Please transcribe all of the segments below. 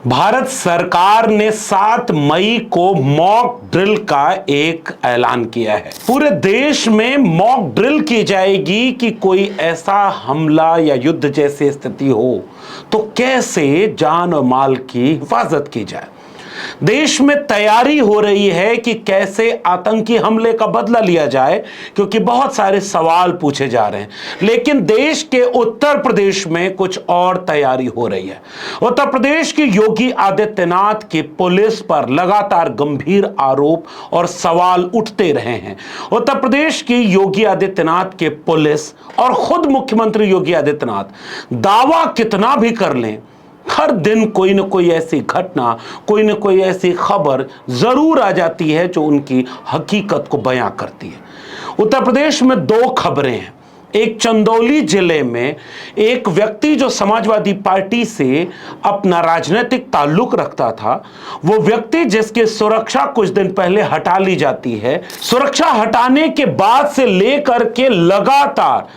भारत सरकार ने 7 मई को मॉक ड्रिल का एक ऐलान किया है। पूरे देश में मॉक ड्रिल की जाएगी कि कोई ऐसा हमला या युद्ध जैसी स्थिति हो तो कैसे जान और माल की हिफाजत की जाए। देश में तैयारी हो रही है कि कैसे आतंकी हमले का बदला लिया जाए, क्योंकि बहुत सारे सवाल पूछे जा रहे हैं। लेकिन देश के उत्तर प्रदेश में कुछ और तैयारी हो रही है। उत्तर प्रदेश की योगी आदित्यनाथ की पुलिस पर लगातार गंभीर आरोप और सवाल उठते रहे हैं। उत्तर प्रदेश की योगी आदित्यनाथ के पुलिस और खुद मुख्यमंत्री योगी आदित्यनाथ दावा कितना भी कर लें, हर दिन कोई न कोई ऐसी घटना, कोई न कोई ऐसी खबर जरूर आ जाती है जो उनकी हकीकत को बयां करती है। उत्तर प्रदेश में 2 खबरें हैं। एक, चंदौली जिले में एक व्यक्ति जो समाजवादी पार्टी से अपना राजनीतिक ताल्लुक रखता था, वो व्यक्ति जिसकी सुरक्षा कुछ दिन पहले हटा ली जाती है, सुरक्षा हटाने के बाद से लेकर के लगातार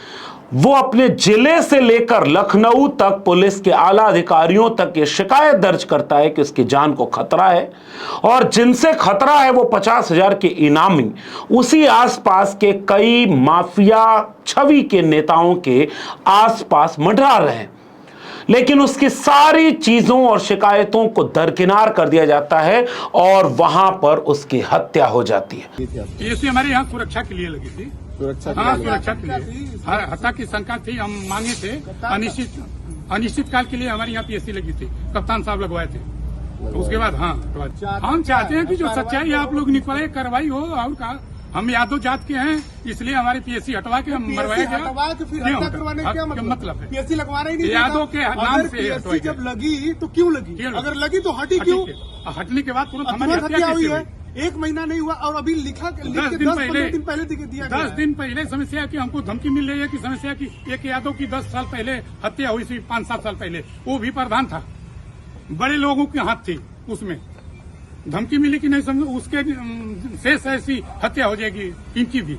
वो अपने जिले से लेकर लखनऊ तक पुलिस के आला अधिकारियों तक ये शिकायत दर्ज करता है कि उसकी जान को खतरा है, और जिनसे खतरा है वो 50,000 के इनामी उसी आसपास के कई माफिया छवि के नेताओं के आसपास मंडरा रहे हैं। लेकिन उसकी सारी चीजों और शिकायतों को दरकिनार कर दिया जाता है और वहां पर उसकी हत्या हो जाती है। ये हमारे यहाँ सुरक्षा के लिए लगी थी। सुरक्षा के लिए हत्या की शंका थी। हम मांगे थे अनिश्चित काल के लिए हमारे यहाँ पीएससी लगी थी, कप्तान साहब लगवाए थे। तो उसके बाद हम चाहते हैं कि जो सच्चाई आप लोग निकले कार्रवाई हो। और कहा हम यादव जात के हैं, इसलिए हमारी पीएससी हटवा के हम मरवाया गया। मतलब है पीएससी लगवाना ही नहीं। यादव के नाम से जब लगी तो क्यों लगी? अगर लगी तो हटी क्यों? हटने के बाद तुरंत हमारी हत्या हुई है। 1 महीना नहीं हुआ और अभी लिखा 10 दिन पहले दिया। 10 दिन पहले समस्या की हमको धमकी मिल रही है कि समस्या की एक यादव की 10 साल पहले हत्या हुई थी, 5-7 साल पहले। वो भी प्रधान था, बड़े लोगों के हाथ थी, उसमें धमकी मिली कि नहीं समझो उसके शेष ऐसी हत्या हो जाएगी इनकी भी।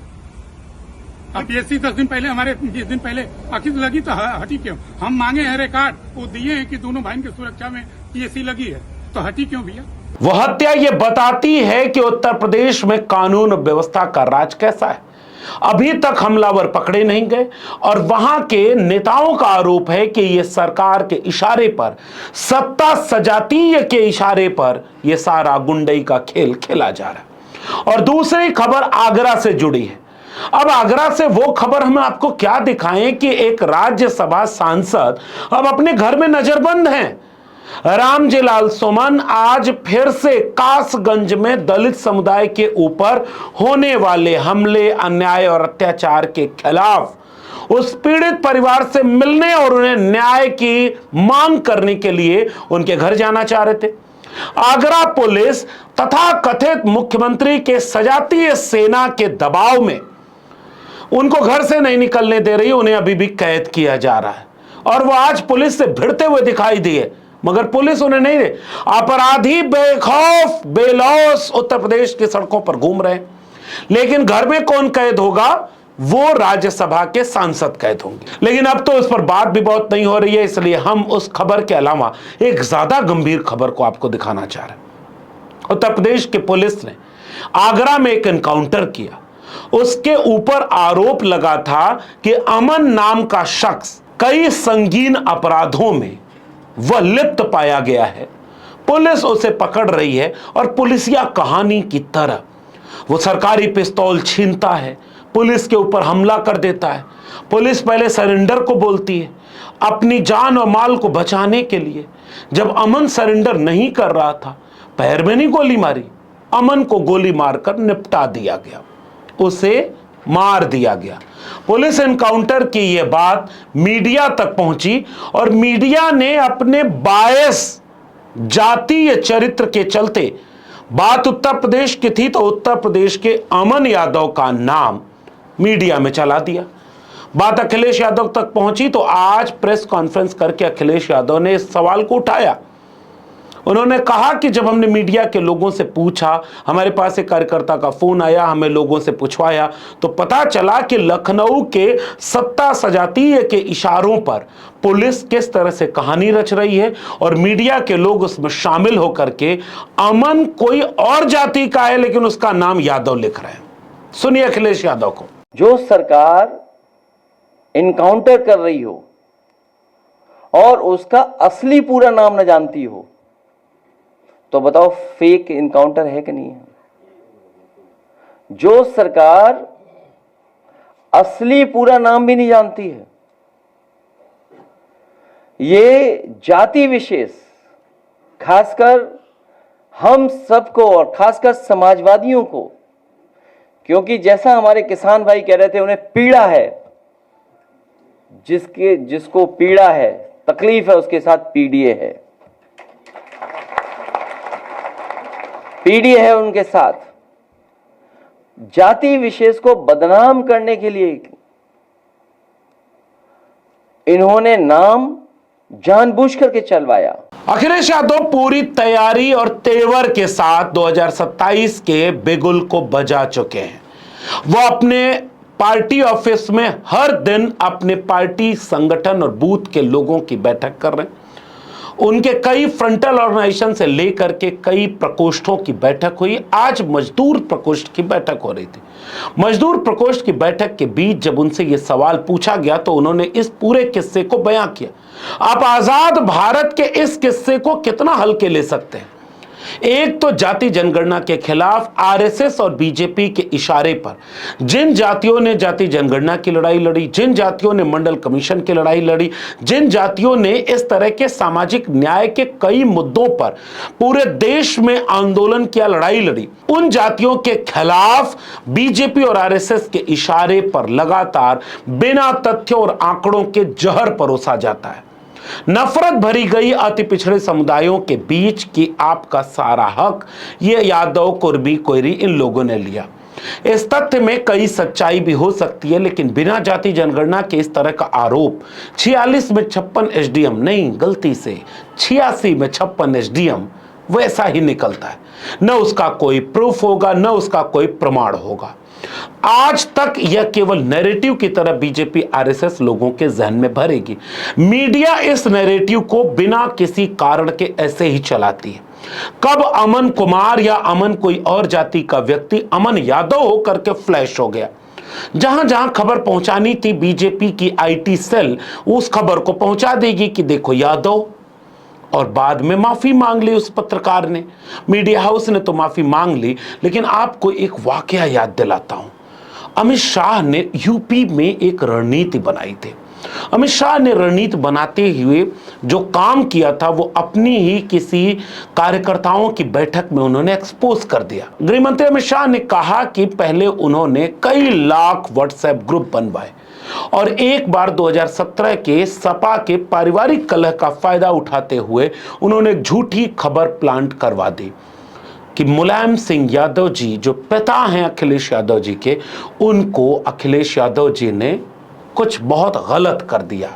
अब पीएससी 10 दिन पहले, हमारे 20 दिन पहले आखिर लगी तो हटी क्यों? हम मांगे हैं रिकॉर्ड, वो दिए हैं कि दोनों भाई की सुरक्षा में पीएससी लगी है, तो हटी क्यों भैया? वो हत्या ये बताती है कि उत्तर प्रदेश में कानून व्यवस्था का राज कैसा है। अभी तक हमलावर पकड़े नहीं गए और वहां के नेताओं का आरोप है कि यह सरकार के इशारे पर, सत्ता सजातीय के इशारे पर यह सारा गुंडई का खेल खेला जा रहा है। और दूसरी खबर आगरा से जुड़ी है। अब आगरा से वो खबर हम आपको क्या दिखाएं कि एक राज्यसभा सांसद अब अपने घर में नजरबंद हैं। रामजीलाल सुमन आज फिर से कासगंज में दलित समुदाय के ऊपर होने वाले हमले, अन्याय और अत्याचार के खिलाफ उस पीड़ित परिवार से मिलने और उन्हें न्याय की मांग करने के लिए उनके घर जाना चाह रहे थे। आगरा पुलिस तथा कथित मुख्यमंत्री के सजातीय सेना के दबाव में उनको घर से नहीं निकलने दे रही, उन्हें अभी भी कैद किया जा रहा है। और वो आज पुलिस से भिड़ते हुए दिखाई दिए, मगर पुलिस उन्हें नहीं दे। अपराधी बेखौफ बेलौस उत्तर प्रदेश की सड़कों पर घूम रहे हैं। लेकिन घर में कौन कैद होगा? वो राज्यसभा के सांसद कैद होंगे। लेकिन अब तो उस पर बात भी बहुत नहीं हो रही है, इसलिए हम उस खबर के अलावा एक ज्यादा गंभीर खबर को आपको दिखाना चाह रहे हैं। उत्तर प्रदेश की पुलिस ने आगरा में एक एनकाउंटर किया। उसके ऊपर आरोप लगा था कि अमन नाम का शख्स कई संगीन अपराधों में वह लिप्त पाया गया है। पुलिस उसे पकड़ रही है और पुलिसिया कहानी की तरह वो सरकारी पिस्तौल छीनता है, पुलिस के ऊपर हमला कर देता है। पुलिस पहले सरेंडर को बोलती है अपनी जान और माल को बचाने के लिए। जब अमन सरेंडर नहीं कर रहा था, पैर में नहीं गोली मारी, अमन को गोली मारकर निपटा दिया गया, उसे मार दिया गया। पुलिस एनकाउंटर की यह बात मीडिया तक पहुंची और मीडिया ने अपने बायस जातीय चरित्र के चलते, बात उत्तर प्रदेश की थी तो उत्तर प्रदेश के अमन यादव का नाम मीडिया में चला दिया। बात अखिलेश यादव तक पहुंची तो आज प्रेस कॉन्फ्रेंस करके अखिलेश यादव ने इस सवाल को उठाया। उन्होंने कहा कि जब हमने मीडिया के लोगों से पूछा, हमारे पास एक कार्यकर्ता का फोन आया, हमें लोगों से पूछवाया तो पता चला कि लखनऊ के सत्ता सजातीय के इशारों पर पुलिस किस तरह से कहानी रच रही है और मीडिया के लोग उसमें शामिल होकर के अमन कोई और जाति का है लेकिन उसका नाम यादव लिख रहे हैं। सुनिए अखिलेश यादव को। जो सरकार इनकाउंटर कर रही हो और उसका असली पूरा नाम न जानती हो तो बताओ फेक इनकाउंटर है कि नहीं है? जो सरकार असली पूरा नाम भी नहीं जानती है, ये जाति विशेष खासकर हम सबको और खासकर समाजवादियों को, क्योंकि जैसा हमारे किसान भाई कह रहे थे, उन्हें पीड़ा है, जिसको पीड़ा है, तकलीफ है, उसके साथ पीडीए है, पीडीए है उनके साथ। जाति विशेष को बदनाम करने के लिए इन्होंने नाम जानबूझ करके चलवाया। अखिलेश यादव पूरी तैयारी और तेवर के साथ 2027 के बिगुल को बजा चुके हैं। वो अपने पार्टी ऑफिस में हर दिन अपने पार्टी संगठन और बूथ के लोगों की बैठक कर रहे हैं। उनके कई फ्रंटल ऑर्गेनाइजेशन से लेकर के कई प्रकोष्ठों की बैठक हुई। आज मजदूर प्रकोष्ठ की बैठक हो रही थी। मजदूर प्रकोष्ठ की बैठक के बीच जब उनसे यह सवाल पूछा गया तो उन्होंने इस पूरे किस्से को बयां किया। आप आजाद भारत के इस किस्से को कितना हल्के ले सकते हैं? एक तो जाति जनगणना के खिलाफ आरएसएस और बीजेपी के इशारे पर जिन जातियों ने जाति जनगणना की लड़ाई लड़ी, जिन जातियों ने मंडल कमीशन की लड़ाई लड़ी, जिन जातियों ने इस तरह के सामाजिक न्याय के कई मुद्दों पर पूरे देश में आंदोलन किया, लड़ाई लड़ी, उन जातियों के खिलाफ बीजेपी और आरएसएस के इशारे पर लगातार बिना तथ्यों और आंकड़ों के जहर परोसा जाता है। नफरत भरी गई अति पिछड़े समुदायों के बीच की आपका सारा हक ये यादव, कुर्मी, कोयरी इन लोगों ने लिया। इस तथ्य में कई सच्चाई भी हो सकती है, लेकिन बिना जाति जनगणना के इस तरह का आरोप 46 में 56 एसडीएम नहीं, गलती से 86 में 56 एसडीएम वैसा ही निकलता है। न उसका कोई प्रूफ होगा, न उसका कोई प्रमाण होगा। आज तक यह केवल नैरेटिव की तरह बीजेपी आरएसएस लोगों के जहन में भरेगी। मीडिया इस नैरेटिव को बिना किसी कारण के ऐसे ही चलाती है। कब अमन कुमार या अमन कोई और जाति का व्यक्ति अमन यादव होकर के फ्लैश हो गया। जहां जहां खबर पहुंचानी थी बीजेपी की आईटी सेल उस खबर को पहुंचा देगी कि देखो यादव, और बाद में माफी मांग ली उस पत्रकार ने, मीडिया हाउस ने तो माफी मांग ली। लेकिन आपको एक वाकया याद दिलाता हूं। अमित शाह ने यूपी में एक रणनीति बनाई थी। अमित शाह ने रणनीति बनाते हुए जो काम किया था वो अपनी ही किसी कार्यकर्ताओं की बैठक में उन्होंने एक्सपोज कर दिया। गृह मंत्री अमित शाह ने कहा कि पहले उन्होंने कई लाख व्हाट्सएप ग्रुप बनवाए और एक बार 2017 के सपा के पारिवारिक कलह का फायदा उठाते हुए उन्होंने एक झूठी खबर प्लांट करवा दी कि मुलायम सिंह यादव जी जो पिता हैं अखिलेश यादव जी के, उनको अखिलेश यादव जी ने कुछ बहुत गलत कर दिया।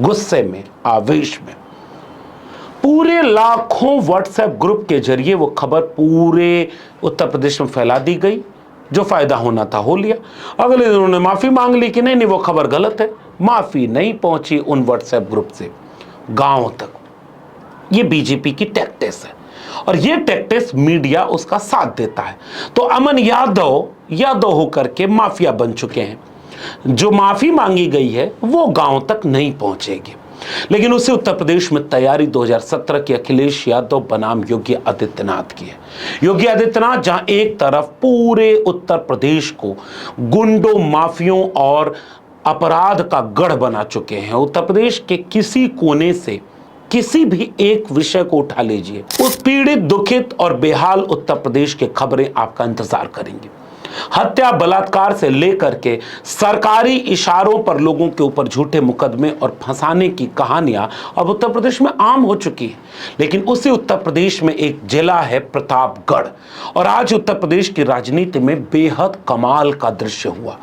गुस्से में, आवेश में पूरे लाखों व्हाट्सएप ग्रुप के जरिए वो खबर पूरे उत्तर प्रदेश में फैला दी गई। जो फायदा होना था हो लिया। अगले दिन उन्होंने माफी मांग ली कि नहीं वो खबर गलत है। माफी नहीं पहुंची उन व्हाट्सएप ग्रुप से गांव तक। ये बीजेपी की टैक्टिस है और ये टैक्टिस मीडिया उसका साथ देता है। तो अमन यादव होकर के माफिया बन चुके हैं। जो माफी मांगी गई है वो गांव तक नहीं पहुंचेगी। लेकिन उसे उत्तर प्रदेश में तैयारी 2017 की अखिलेश यादव बनाम योगी आदित्यनाथ की है। योगी आदित्यनाथ जहां एक तरफ पूरे उत्तर प्रदेश को गुंडों, माफियों और अपराध का गढ़ बना चुके हैं। उत्तर प्रदेश के किसी कोने से किसी भी एक विषय को उठा लीजिए, उस पीड़ित, दुखित और बेहाल उत्तर प्रदेश के खबरें आपका इंतजार करेंगे। हत्या बलात्कार से लेकर के सरकारी इशारों पर लोगों के ऊपर झूठे मुकदमे और फंसाने की कहानियां अब उत्तर प्रदेश में आम हो चुकी है। लेकिन उसी उत्तर प्रदेश में एक जिला है प्रतापगढ़, और आज उत्तर प्रदेश की राजनीति में बेहद कमाल का दृश्य हुआ।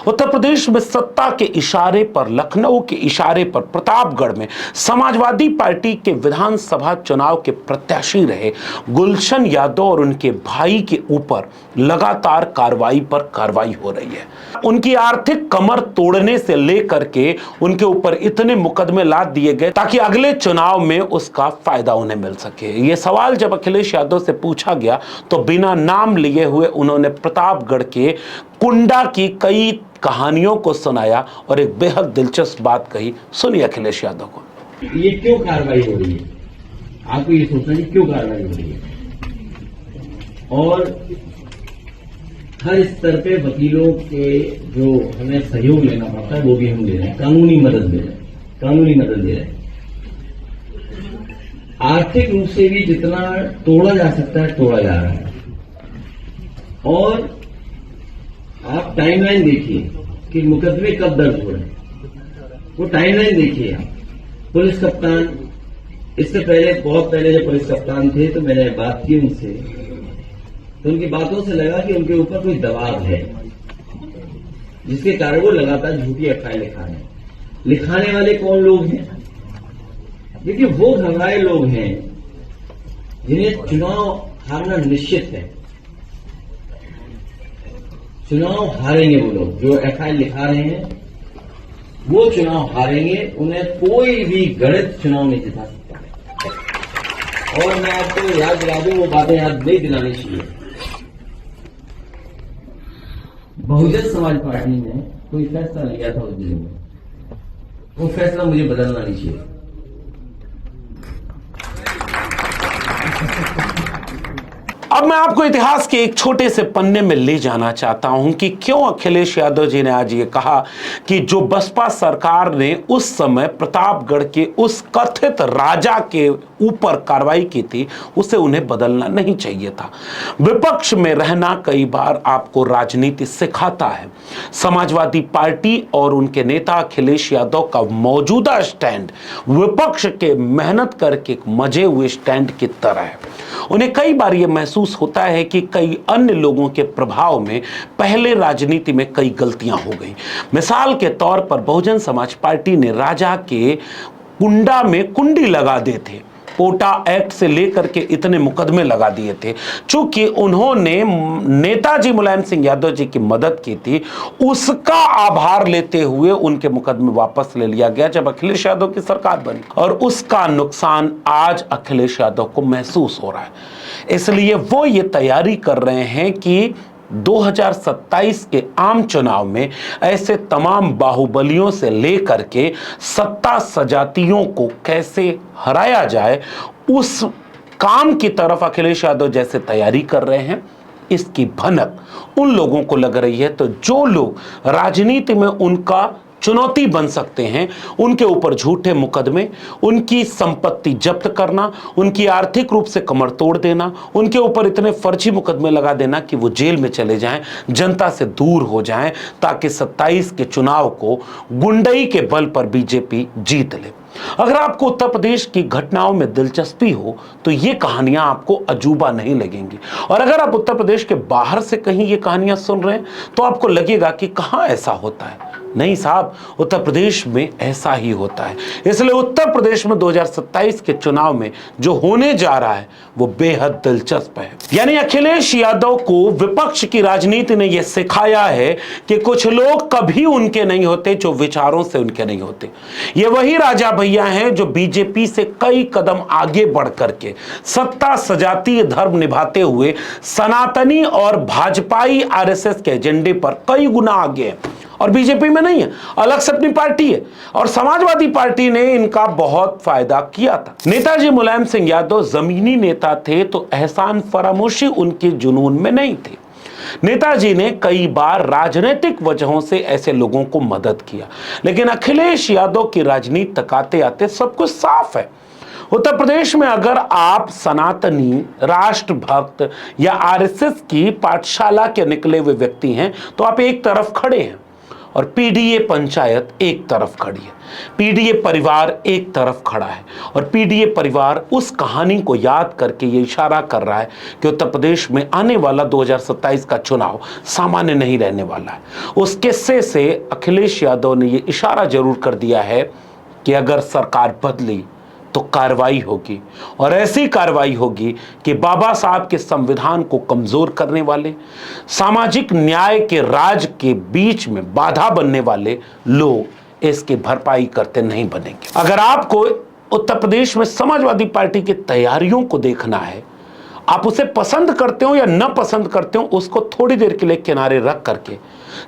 उत्तर प्रदेश में सत्ता के इशारे पर, लखनऊ के इशारे पर प्रतापगढ़ में समाजवादी पार्टी के विधानसभा चुनाव के प्रत्याशी रहे गुलशन यादव और उनके भाई के ऊपर लगातार कार्रवाई पर कार्रवाई हो रही है। उनकी आर्थिक कमर तोड़ने से लेकर के उनके ऊपर इतने मुकदमे लाद दिए गए ताकि अगले चुनाव में उसका फायदा उन्हें मिल सके। ये सवाल जब अखिलेश यादव से पूछा गया तो बिना नाम लिए हुए उन्होंने प्रतापगढ़ के कुंडा की कई कहानियों को सुनाया और एक बेहद दिलचस्प बात कही। सुनिए अखिलेश यादव को। ये क्यों कार्रवाई हो रही है, आपको ये सोचना है क्यों कार्रवाई हो रही है। और हर स्तर पे वकीलों के जो हमें सहयोग लेना पड़ता है वो भी हम ले रहे हैं, कानूनी मदद दे रहे हैं, कानूनी मदद दे रहे हैं। आर्थिक रूप से भी जितना तोड़ा जा सकता है तोड़ा जा रहा है। और आप टाइमलाइन देखिए कि मुकदमे कब दर्ज हो रहे हैं, वो टाइमलाइन देखिए आप। पुलिस कप्तान, इससे पहले, बहुत पहले जब पुलिस कप्तान थे तो मैंने बात की उनसे, तो उनकी बातों से लगा कि उनके ऊपर कोई दबाव है जिसके कारण वो लगातार झूठी एफआईआर लिखा रहे हैं। लिखाने वाले कौन लोग हैं? देखिए, वो घबराए लोग हैं जिन्हें चुनाव हारना निश्चित है। चुनाव हारेंगे वो लोग जो एफआईआर लिखा रहे हैं, वो चुनाव हारेंगे। उन्हें कोई भी गणित चुनाव नहीं जिता सकता। और मैं आपको याद दिला दूं, वो बातें याद नहीं दिलानी चाहिए। बहुजन समाज पार्टी ने कोई फैसला लिया था उस जिले में, वो फैसला मुझे बदलना नहीं चाहिए। अब मैं आपको इतिहास के एक छोटे से पन्ने में ले जाना चाहता हूं कि क्यों अखिलेश यादव जी ने आज ये कहा कि जो बसपा सरकार ने उस समय प्रतापगढ़ के उस कथित राजा के ऊपर कार्रवाई की थी उसे उन्हें बदलना नहीं चाहिए था। विपक्ष में रहना कई बार आपको राजनीति सिखाता है। समाजवादी पार्टी और उनके नेता अखिलेश यादव का मौजूदा स्टैंड विपक्ष के मेहनत करके मजे हुए स्टैंड की तरह है। उन्हें कई बार यह महसूस होता है कि कई अन्य लोगों के प्रभाव में पहले राजनीति में कई गलतियां हो गई। मिसाल के तौर पर बहुजन समाज पार्टी ने राजा के कुंडा में कुंडी लगा दिए थे, पोटा एक्ट से लेकर के इतने मुकदमे लगा दिए थे। चूंकि उन्होंने नेताजी मुलायम सिंह यादव जी की मदद की थी, उसका आभार लेते हुए उनके मुकदमे वापस ले लिया गया जब अखिलेश यादव की सरकार बनी, और उसका नुकसान आज अखिलेश यादव को महसूस हो रहा है। इसलिए वो ये तैयारी कर रहे हैं कि 2027 के आम चुनाव में ऐसे तमाम बाहुबलियों से लेकर के सत्ता सजातियों को कैसे हराया जाए, उस काम की तरफ अखिलेश यादव जैसे तैयारी कर रहे हैं। इसकी भनक उन लोगों को लग रही है, तो जो लोग राजनीति में उनका चुनौती बन सकते हैं, उनके ऊपर झूठे मुकदमे, उनकी संपत्ति जब्त करना, उनकी आर्थिक रूप से कमर तोड़ देना, उनके ऊपर इतने फर्जी मुकदमे लगा देना कि वो जेल में चले जाएं, जनता से दूर हो जाएं, ताकि 27 के चुनाव को गुंडई के बल पर बीजेपी जीत ले। अगर आपको उत्तर प्रदेश की घटनाओं में दिलचस्पी हो तो ये कहानियां आपको अजूबा नहीं लगेंगी, और अगर आप उत्तर प्रदेश के बाहर से कहीं ये कहानियां सुन रहे हैं तो आपको लगेगा कि कहां ऐसा होता है। नहीं साहब, उत्तर प्रदेश में ऐसा ही होता है। इसलिए उत्तर प्रदेश में 2027 के चुनाव में जो होने जा रहा है वो बेहद दिलचस्प है। यानी अखिलेश यादव को विपक्ष की राजनीति ने यह सिखाया है कि कुछ लोग कभी उनके नहीं होते जो विचारों से उनके नहीं होते। ये वही राजा भैया हैं जो बीजेपी से कई कदम आगे बढ़ करके सत्ता सजातीय धर्म निभाते हुए सनातनी और भाजपाई आरएसएस के एजेंडे पर कई गुना आगे हैं, और बीजेपी में नहीं है, अलग से अपनी पार्टी है। और समाजवादी पार्टी ने इनका बहुत फायदा किया था। नेताजी मुलायम सिंह यादव जमीनी नेता थे तो एहसान फरामोशी उनके जुनून में नहीं थे। नेताजी ने कई बार राजनीतिक वजहों से ऐसे लोगों को मदद किया, लेकिन अखिलेश यादव की राजनीति तक आते आते सब कुछ साफ है। उत्तर प्रदेश में अगर आप सनातनी, राष्ट्रभक्त या आरएसएस की पाठशाला के निकले हुए व्यक्ति हैं तो आप एक तरफ खड़े हैं और पीडीए पंचायत एक तरफ खड़ी है, पीडीए परिवार एक तरफ खड़ा है और पीडीए परिवार उस कहानी को याद करके ये इशारा कर रहा है कि उत्तर प्रदेश में आने वाला 2027 का चुनाव सामान्य नहीं रहने वाला है। उस किस्से से अखिलेश यादव ने ये इशारा जरूर कर दिया है कि अगर सरकार बदली तो कार्रवाई होगी और ऐसी कार्रवाई होगी कि बाबा साहब के संविधान को कमजोर करने वाले, सामाजिक न्याय के राज के बीच में बाधा बनने वाले लोग इसकी भरपाई करते नहीं बनेंगे। अगर आपको उत्तर प्रदेश में समाजवादी पार्टी की तैयारियों को देखना है, आप उसे पसंद करते हो या न पसंद करते हो, उसको थोड़ी देर के लिए किनारे रख करके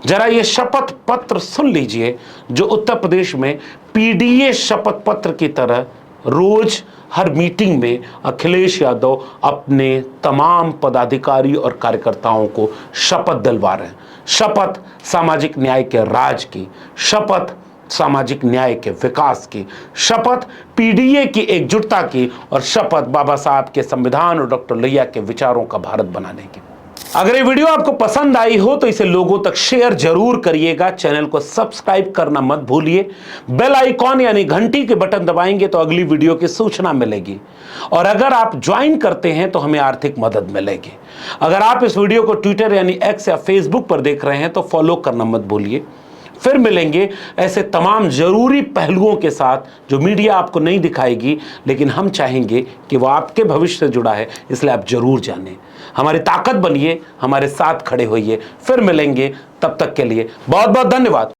जरा ये शपथ पत्र सुन लीजिए जो उत्तर प्रदेश में पीडीए शपथ पत्र की तरह रोज हर मीटिंग में अखिलेश यादव अपने तमाम पदाधिकारी और कार्यकर्ताओं को शपथ दिलवा रहे हैं। शपथ सामाजिक न्याय के राज की, शपथ सामाजिक न्याय के विकास की, शपथ पीडीए की एकजुटता की और शपथ बाबा साहब के संविधान और डॉक्टर लोहिया के विचारों का भारत बनाने की। अगर ये वीडियो आपको पसंद आई हो तो इसे लोगों तक शेयर जरूर करिएगा। चैनल को सब्सक्राइब करना मत भूलिए। बेल आइकॉन यानी घंटी के बटन दबाएंगे तो अगली वीडियो की सूचना मिलेगी और अगर आप ज्वाइन करते हैं तो हमें आर्थिक मदद मिलेगी। अगर आप इस वीडियो को ट्विटर यानी एक्स या फेसबुक पर देख रहे हैं तो फॉलो करना मत भूलिए। फिर मिलेंगे ऐसे तमाम जरूरी पहलुओं के साथ जो मीडिया आपको नहीं दिखाएगी, लेकिन हम चाहेंगे कि वो आपके भविष्य से जुड़ा है, इसलिए आप जरूर जानें। हमारी ताकत बनिए, हमारे साथ खड़े होइए। फिर मिलेंगे, तब तक के लिए बहुत बहुत धन्यवाद।